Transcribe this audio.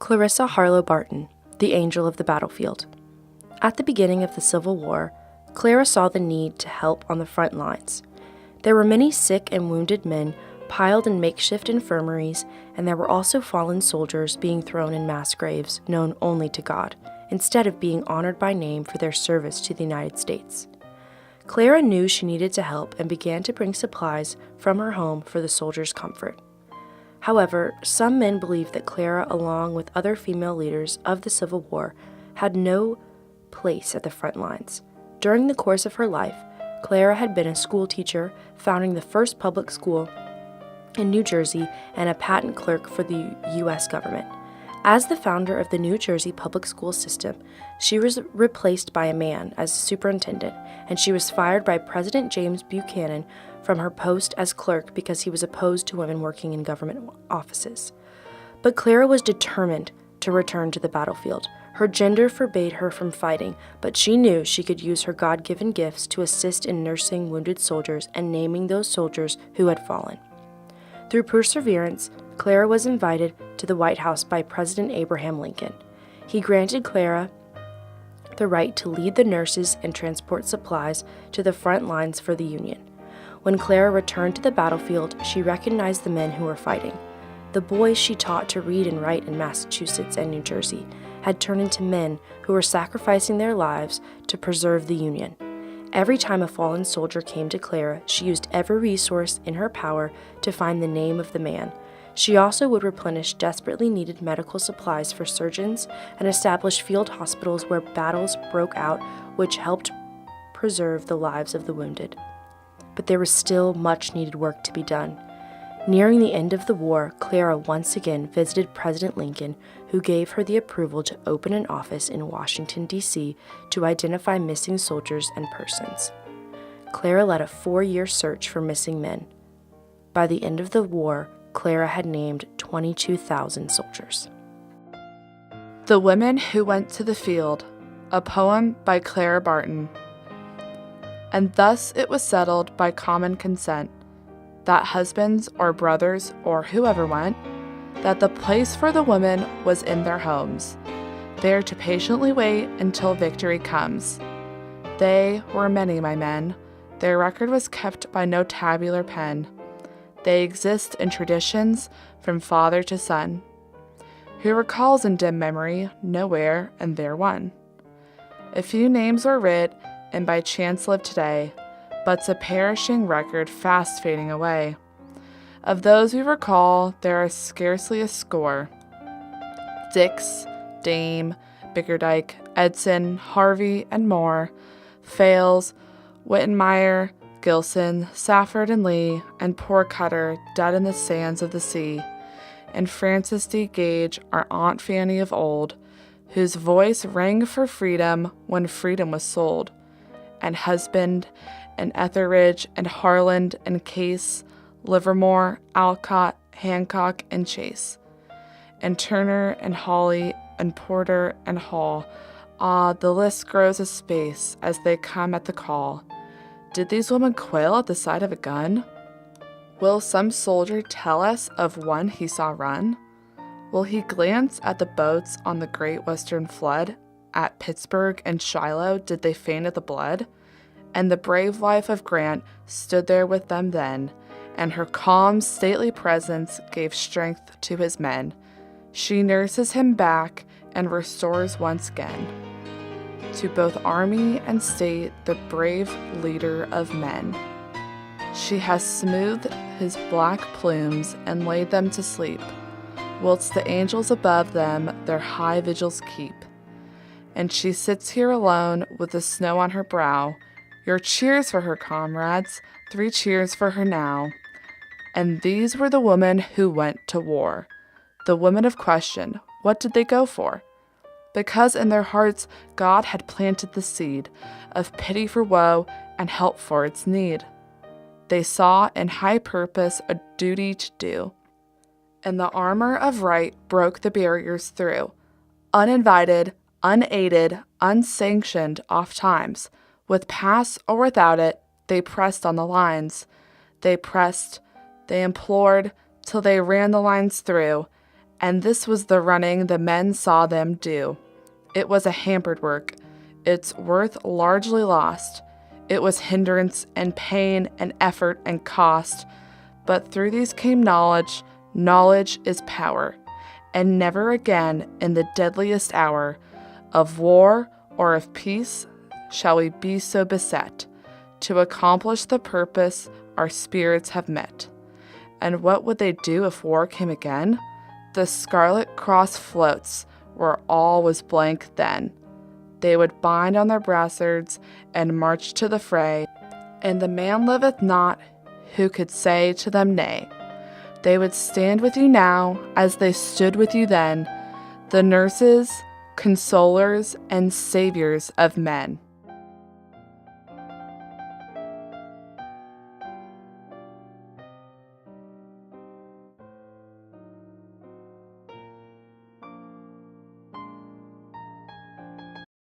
Clarissa Harlow Barton, the angel of the battlefield. At the beginning of the Civil War, Clara saw the need to help on the front lines. There were many sick and wounded men piled in makeshift infirmaries, and there were also fallen soldiers being thrown in mass graves known only to God, instead of being honored by name for their service to the United States. Clara knew she needed to help and began to bring supplies from her home for the soldiers' comfort. However, some men believed that Clara, along with other female leaders of the Civil War, had no place at the front lines. During the course of her life, Clara had been a school teacher, founding the first public school in New Jersey, and a patent clerk for the U.S. government. As the founder of the New Jersey public school system, she was replaced by a man as superintendent, and she was fired by President James Buchanan from her post as clerk because he was opposed to women working in government offices. But Clara was determined to return to the battlefield. Her gender forbade her from fighting, but she knew she could use her God-given gifts to assist in nursing wounded soldiers and naming those soldiers who had fallen. Through perseverance, Clara was invited to the White House by President Abraham Lincoln. He granted Clara the right to lead the nurses and transport supplies to the front lines for the Union. When Clara returned to the battlefield, she recognized the men who were fighting. The boys she taught to read and write in Massachusetts and New Jersey had turned into men who were sacrificing their lives to preserve the Union. Every time a fallen soldier came to Clara, she used every resource in her power to find the name of the man. She also would replenish desperately needed medical supplies for surgeons and establish field hospitals where battles broke out, which helped preserve the lives of the wounded. But there was still much needed work to be done. Nearing the end of the war, Clara once again visited President Lincoln, who gave her the approval to open an office in Washington, D.C. to identify missing soldiers and persons. Clara led a 4-year search for missing men. By the end of the war, Clara had named 22,000 soldiers. The Women Who Went to the Field, a poem by Clara Barton. And thus it was settled by common consent that husbands or brothers or whoever went, that the place for the women was in their homes, there to patiently wait until victory comes. They were many, my men. Their record was kept by no tabular pen. They exist in traditions from father to son. Who recalls in dim memory, nowhere, and there one? A few names were writ, and by chance live today, but's a perishing record fast fading away. Of those we recall, there are scarcely a score. Dix, Dame, Bickerdike, Edson, Harvey, and more, Fales, Wittenmeyer, Gilson, Safford and Lee, and poor Cutter dead in the sands of the sea, and Frances D. Gage, our Aunt Fanny of old, whose voice rang for freedom when freedom was sold, and Husband, and Etheridge, and Harland, and Case, Livermore, Alcott, Hancock, and Chase, and Turner, and Hawley, and Porter, and Hall. Ah, the list grows a space as they come at the call. Did these women quail at the sight of a gun? Will some soldier tell us of one he saw run? Will he glance at the boats on the great western flood? At Pittsburgh and Shiloh did they faint at the blood? And the brave wife of Grant stood there with them then, and her calm, stately presence gave strength to his men. She nurses him back and restores once again to both army and state the brave leader of men. She has smoothed his black plumes and laid them to sleep, whilst the angels above them their high vigils keep. And she sits here alone with the snow on her brow. Your cheers for her, comrades, 3 cheers for her now. And these were the women who went to war. The women of question, what did they go for? Because in their hearts God had planted the seed of pity for woe and help for its need. They saw in high purpose a duty to do, and the armor of right broke the barriers through. Uninvited, unaided, unsanctioned oft-times, with pass or without it, they pressed on the lines. They pressed, they implored, till they ran the lines through, And this was the running the men saw them do. It was a hampered work, its worth largely lost. It was hindrance and pain and effort and cost. But through these came knowledge. Knowledge is power. And never again in the deadliest hour of war or of peace shall we be so beset to accomplish the purpose our spirits have met. And what would they do if war came again? The scarlet cross floats where all was blank then. They would bind on their brassards and march to the fray, and the man liveth not who could say to them nay. They would stand with you now as they stood with you then, the nurses, consolers, and saviors of men.